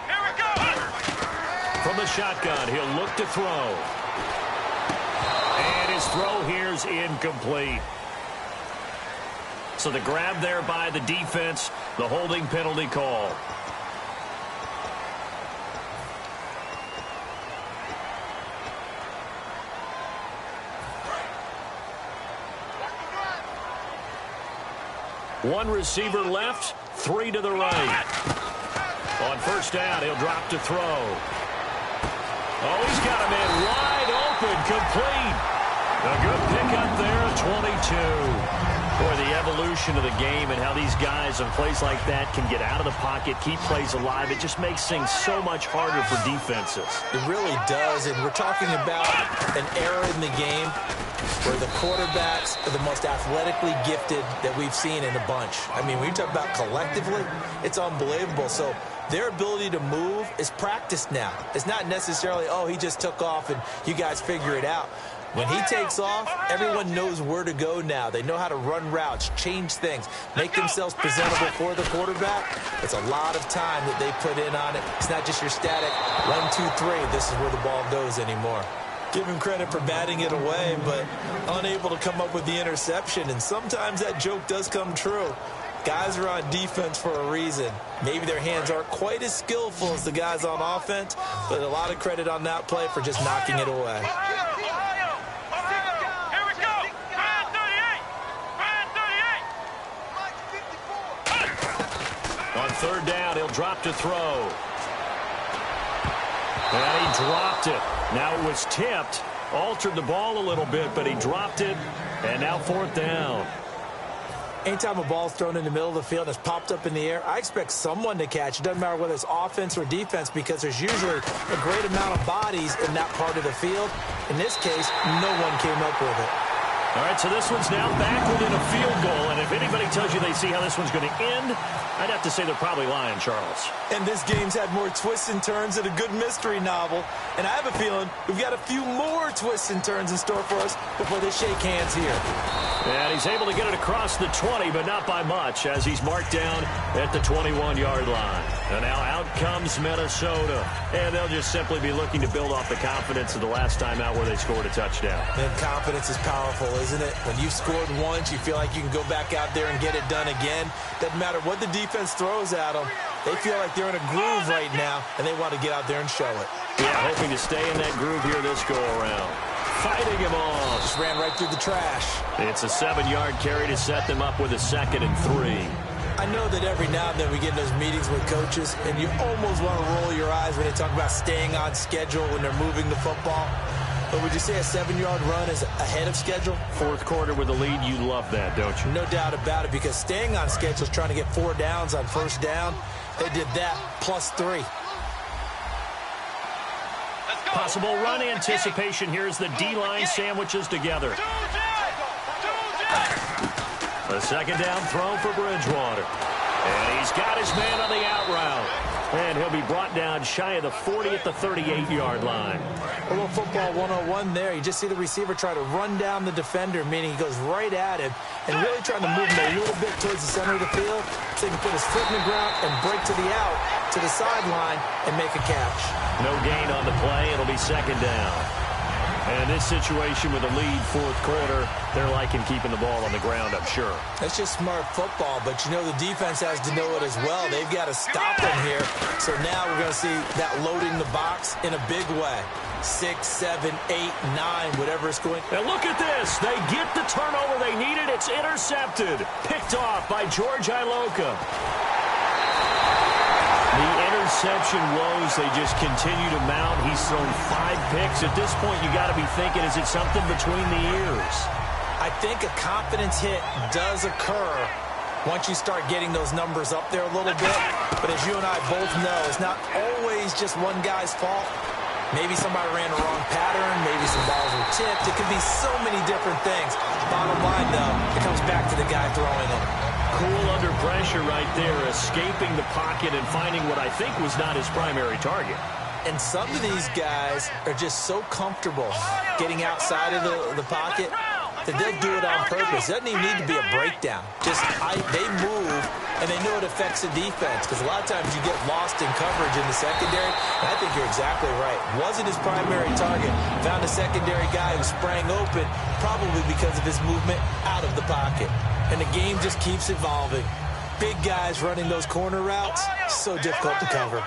[SPEAKER 6] Here we go.
[SPEAKER 4] From the shotgun, he'll look to throw. And his throw here's incomplete. So the grab there by the defense, the holding penalty call. One receiver left, 3 to the right. On 1st down, he'll drop to throw. Oh, he's got a man wide open, complete. A good pickup there, 22. Boy, the evolution of the game and how these guys on plays like that can get out of the pocket, keep plays alive, it just makes things so much harder for defenses.
[SPEAKER 5] It really does, and we're talking about an era in the game where the quarterbacks are the most athletically gifted that we've seen in a bunch. I mean, when you talk about collectively, it's unbelievable. So their ability to move is practiced now. It's not necessarily, oh, he just took off and you guys figure it out. When he takes off, everyone knows where to go now. They know how to run routes, change things, make themselves presentable for the quarterback. It's a lot of time that they put in on it. It's not just your static 1, 2, 3, this is where the ball goes anymore. Give him credit for batting it away, but unable to come up with the interception. And sometimes that joke does come true. Guys are on defense for a reason. Maybe their hands aren't quite as skillful as the guys on offense, but a lot of credit on that play for just knocking it away.
[SPEAKER 4] On third down, he'll drop to throw. And he dropped it. Now it was tipped, altered the ball a little bit, but he dropped it, and now fourth down.
[SPEAKER 5] Anytime a ball's thrown in the middle of the field and it's popped up in the air, I expect someone to catch. It doesn't matter whether it's offense or defense because there's usually a great amount of bodies in that part of the field. In this case, no one came up with it.
[SPEAKER 4] All right, so this one's now back within a field goal, and if anybody tells you they see how this one's going to end, I'd have to say they're probably lying, Charles.
[SPEAKER 5] And this game's had more twists and turns than a good mystery novel, and I have a feeling we've got a few more twists and turns in store for us before they shake hands here.
[SPEAKER 4] And he's able to get it across the 20, but not by much, as he's marked down at the 21-yard line. And now out comes Minnesota, and they'll just simply be looking to build off the confidence of the last time out where they scored a touchdown.
[SPEAKER 5] And confidence is powerful, isn't it? When you've scored once, you feel like you can go back out there and get it done again. Doesn't matter what the defense throws at them. They feel like they're in a groove right now, and they want to get out there and show it.
[SPEAKER 4] Yeah, hoping to stay in that groove here this go-around. Fighting him off.
[SPEAKER 5] Just ran right through the trash.
[SPEAKER 4] It's a 7-yard carry to set them up with a 2nd and 3.
[SPEAKER 5] I know that every now and then we get in those meetings with coaches, and you almost want to roll your eyes when they talk about staying on schedule when they're moving the football. But would you say a 7-yard run is ahead of schedule?
[SPEAKER 4] Fourth quarter with a lead, you love that, don't you?
[SPEAKER 5] No doubt about it, because staying on schedule is trying to get 4 downs on first down. They did that plus 3.
[SPEAKER 4] Possible run anticipation here as the D-line sandwiches together. A second down throw for Bridgewater. And he's got his man on the out route. And he'll be brought down shy of the 40 at the 38-yard line.
[SPEAKER 5] A little football 101 there. You just see the receiver try to run down the defender, meaning he goes right at him and really trying to move him a little bit towards the center of the field so he can put his foot in the ground and break to the out, to the sideline, and make a catch.
[SPEAKER 4] No gain on the play. It'll be second down. And in this situation with a lead fourth quarter, they're liking keeping the ball on the ground, I'm sure.
[SPEAKER 5] That's just smart football, but you know the defense has to know it as well. They've got to stop them here. So now we're going to see that loading the box in a big way. 6, 7, 8, 9, whatever it's going.
[SPEAKER 4] And look at this. They get the turnover they needed. It's intercepted. Picked off by George Iloka. The interception woes, they just continue to mount. He's thrown 5 picks. At this point, you got to be thinking, is it something between the ears?
[SPEAKER 5] I think a confidence hit does occur once you start getting those numbers up there a little bit. But as you and I both know, it's not always just one guy's fault. Maybe somebody ran the wrong pattern. Maybe some balls were tipped. It could be so many different things. Bottom line, though, it comes back to the guy throwing them.
[SPEAKER 4] Cool under pressure right there, escaping the pocket and finding what I think was not his primary target.
[SPEAKER 5] And some of these guys are just so comfortable getting outside of the pocket that they'll do it on purpose. It doesn't even need to be a breakdown. Just they move, and they know it affects the defense. Because a lot of times you get lost in coverage in the secondary. And I think you're exactly right. Wasn't his primary target. Found a secondary guy who sprang open, probably because of his movement out of the pocket. And the game just keeps evolving. Big guys running those corner routes, so difficult to cover.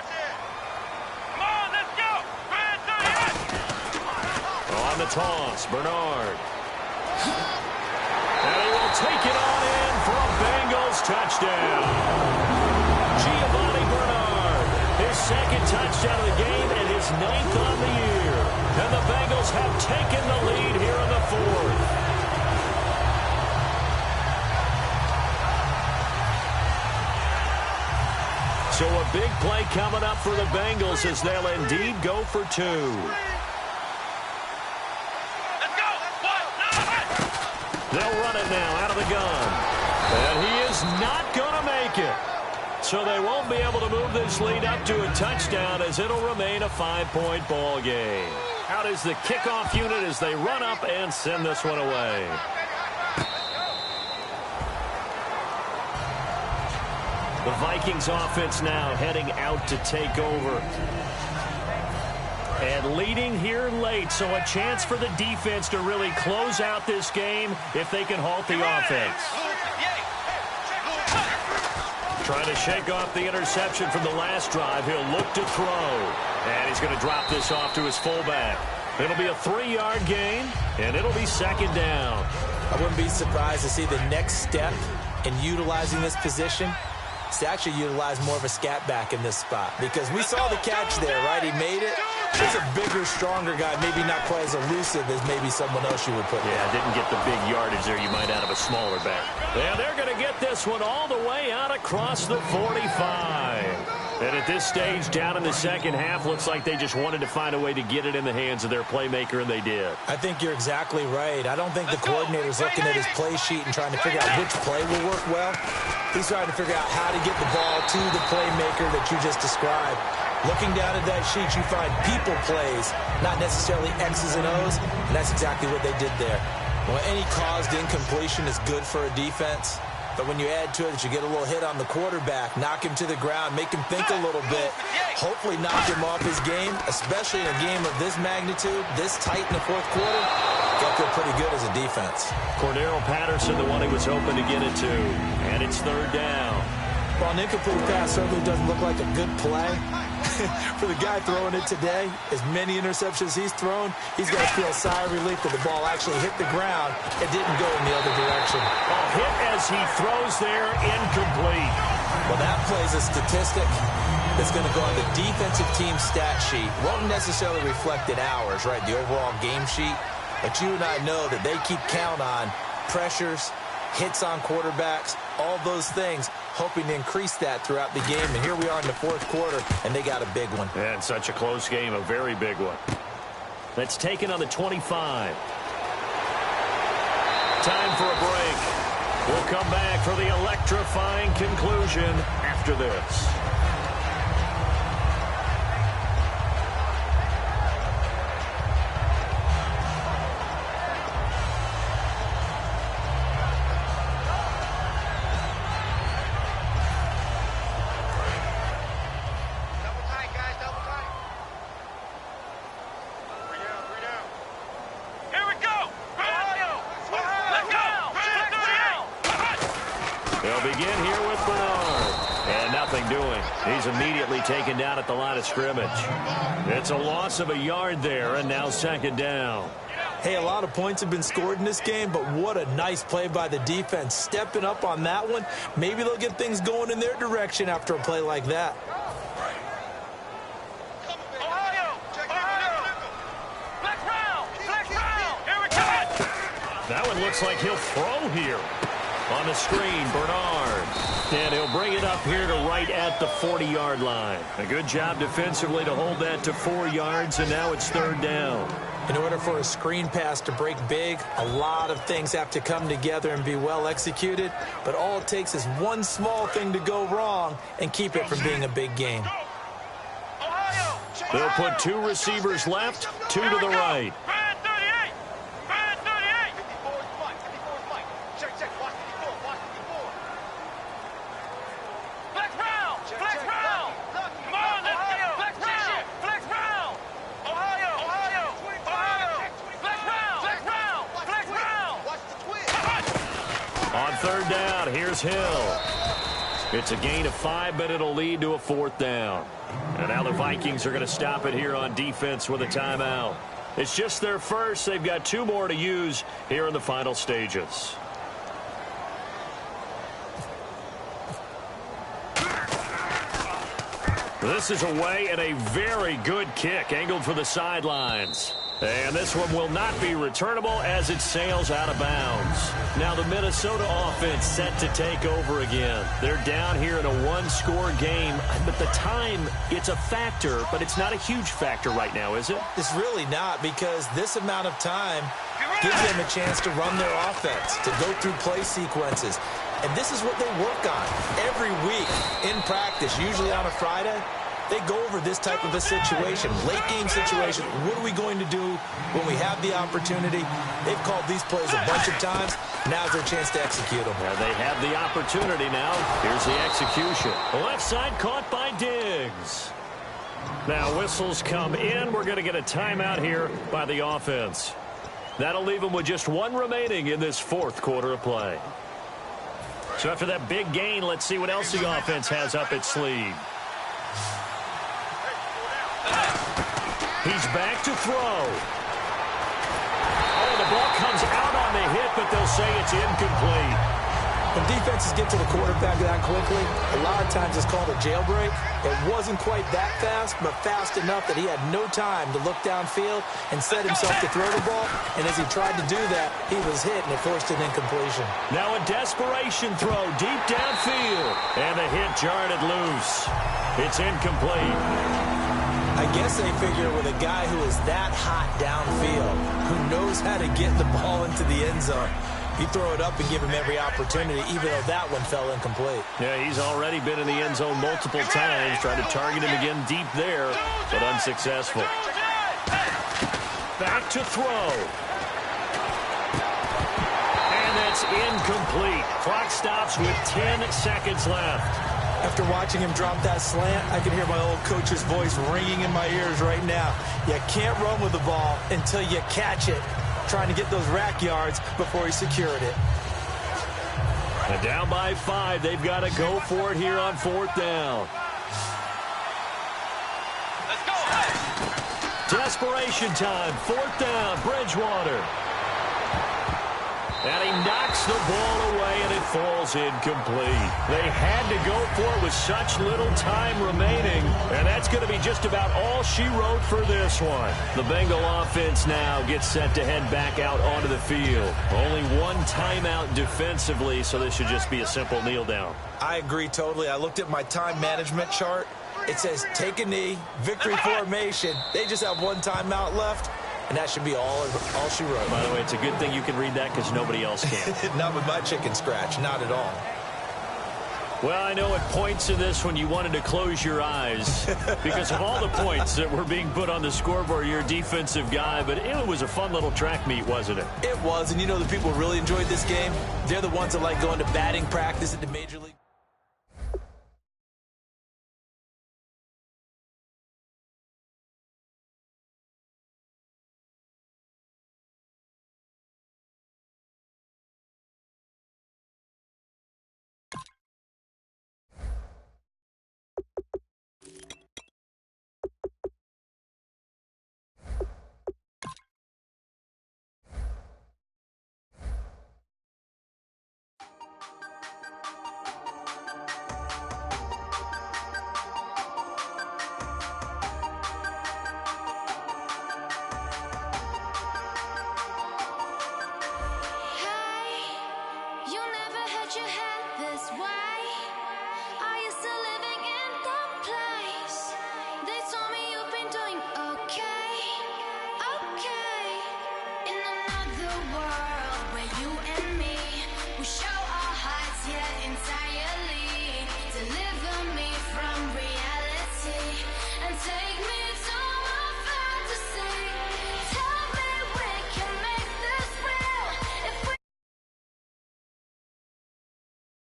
[SPEAKER 4] On the toss, Bernard. And he will take it on in for a Bengals touchdown. Giovanni Bernard, his 2nd touchdown of the game and his 9th on the year. And the Bengals have taken the lead here in the 4th. So a big play coming up for the Bengals as they'll indeed go for 2.
[SPEAKER 6] Let's go.
[SPEAKER 4] They'll run it now out of the gun. And he is not going to make it. So they won't be able to move this lead up to a touchdown as it'll remain a 5-point ball game. Out is the kickoff unit as they run up and send this one away. The Vikings offense now heading out to take over. And leading here late, so a chance for the defense to really close out this game if they can halt the offense. Trying to shake off the interception from the last drive. He'll look to throw. And he's going to drop this off to his fullback. It'll be a 3-yard gain, and it'll be 2nd down.
[SPEAKER 5] I wouldn't be surprised to see the next step in utilizing this position is to actually utilize more of a scat back in this spot. Because we saw the catch there, right? He made it. He's a bigger, stronger guy, maybe not quite as elusive as maybe someone else you would put there.
[SPEAKER 4] Didn't get the big yardage there you might out of a smaller back. And they're going to get this one all the way out across the 45. And at this stage, down in the second half, looks like they just wanted to find a way to get it in the hands of their playmaker, and they did.
[SPEAKER 5] I think you're exactly right. I don't think the coordinator's looking at his play sheet and trying to figure out which play will work well. He's trying to figure out how to get the ball to the playmaker that you just described. Looking down at that sheet, you find people plays, not necessarily X's and O's, and that's exactly what they did there. Well, any caused incompletion is good for a defense, but when you add to it that you get a little hit on the quarterback, knock him to the ground, make him think a little bit, hopefully knock him off his game, especially in a game of this magnitude, this tight in the fourth quarter, got to feel pretty good as a defense.
[SPEAKER 4] Cordero Patterson, the one he was hoping to get it to, and it's 3rd down.
[SPEAKER 5] Well, an incomplete pass certainly doesn't look like a good play. For the guy throwing it today, as many interceptions he's thrown, he's got to feel a sigh of relief that the ball actually hit the ground and didn't go in the other direction.
[SPEAKER 4] A hit as he throws there, incomplete.
[SPEAKER 5] Well, that plays a statistic that's going to go on the defensive team stat sheet. Won't necessarily reflect in ours, right, the overall game sheet. But you and I know that they keep count on pressures, hits on quarterbacks, all those things, hoping to increase that throughout the game. And here we are in the fourth quarter, and they got a big one.
[SPEAKER 4] And such a close game, a very big one. That's taken on the 25. Time for a break. We'll come back for the electrifying conclusion after this. Taken down at the line of scrimmage. It's a loss of a yard there, and now 2nd down.
[SPEAKER 5] Hey, a lot of points have been scored in this game, but what a nice play by the defense. Stepping up on that one, maybe they'll get things going in their direction after a play like that.
[SPEAKER 4] That one looks like he'll throw here. On the screen, Bernard. And he'll bring it up here to right at the 40-yard line. A good job defensively to hold that to 4 yards, and now it's 3rd down.
[SPEAKER 5] In order for a screen pass to break big, a lot of things have to come together and be well executed. But all it takes is one small thing to go wrong and keep it from being a big game.
[SPEAKER 4] They'll put 2 receivers left, 2 to the right. On 3rd down, here's Hill. It's a gain of 5, but it'll lead to a 4th down. And now the Vikings are going to stop it here on defense with a timeout. It's just their first. They've got 2 more to use here in the final stages. This is away and a very good kick angled for the sidelines. And this one will not be returnable as it sails out of bounds. Now the Minnesota offense set to take over again. They're down here in a one-score game, but the time, it's a factor, but it's not a huge factor right now, is it?
[SPEAKER 5] It's really not, because this amount of time gives them a chance to run their offense, to go through play sequences. And this is what they work on every week in practice, usually on a Friday. They go over this type of a situation, late-game situation. What are we going to do when we have the opportunity? They've called these plays a bunch of times. Now's their chance to execute them.
[SPEAKER 4] Yeah, they have the opportunity now. Here's the execution. Left side caught by Diggs. Now whistles come in. We're going to get a timeout here by the offense. That'll leave them with just one remaining in this fourth quarter of play. So after that big gain, let's see what else the offense has up its sleeve. He's back to throw. Oh, the ball comes out on the hit, but they'll say it's incomplete.
[SPEAKER 5] When defenses get to the quarterback that quickly, a lot of times it's called a jailbreak. It wasn't quite that fast, but fast enough that he had no time to look downfield and set himself to throw the ball. And as he tried to do that, he was hit, and it forced an incompletion.
[SPEAKER 4] Now a desperation throw deep downfield. And the hit jarred it loose. It's incomplete.
[SPEAKER 5] I guess they figure with a guy who is that hot downfield, who knows how to get the ball into the end zone, you throw it up and give him every opportunity, even though that one fell incomplete.
[SPEAKER 4] Yeah, he's already been in the end zone multiple times, trying to target him again deep there, but unsuccessful. Back to throw. And that's incomplete. Clock stops with 10 seconds left.
[SPEAKER 5] After watching him drop that slant, I can hear my old coach's voice ringing in my ears right now. You can't run with the ball until you catch it. Trying to get those rack yards before he secured it.
[SPEAKER 4] And down by 5. They've got to go for it here on fourth down.
[SPEAKER 6] Let's go.
[SPEAKER 4] Desperation time. Fourth down. Bridgewater. And he knocks the ball away, and it falls incomplete. They had to go for it with such little time remaining, and that's going to be just about all she wrote for this one. The Bengal offense now gets set to head back out onto the field. Only one timeout defensively, so this should just be a simple kneel down.
[SPEAKER 5] I agree totally. I looked at my time management chart. It says take a knee, victory formation. They just have one timeout left. And that should be all she wrote.
[SPEAKER 4] By the way, it's a good thing you can read that because nobody else can.
[SPEAKER 5] Not with my chicken scratch. Not at all.
[SPEAKER 4] Well, I know at points in this one you wanted to close your eyes because of all the points that were being put on the scoreboard. You're a defensive guy, but it was a fun little track meet, wasn't it?
[SPEAKER 5] It was, and you know the people who really enjoyed this game? They're the ones that like going to batting practice at the Major League.
[SPEAKER 7] You never had your head this way.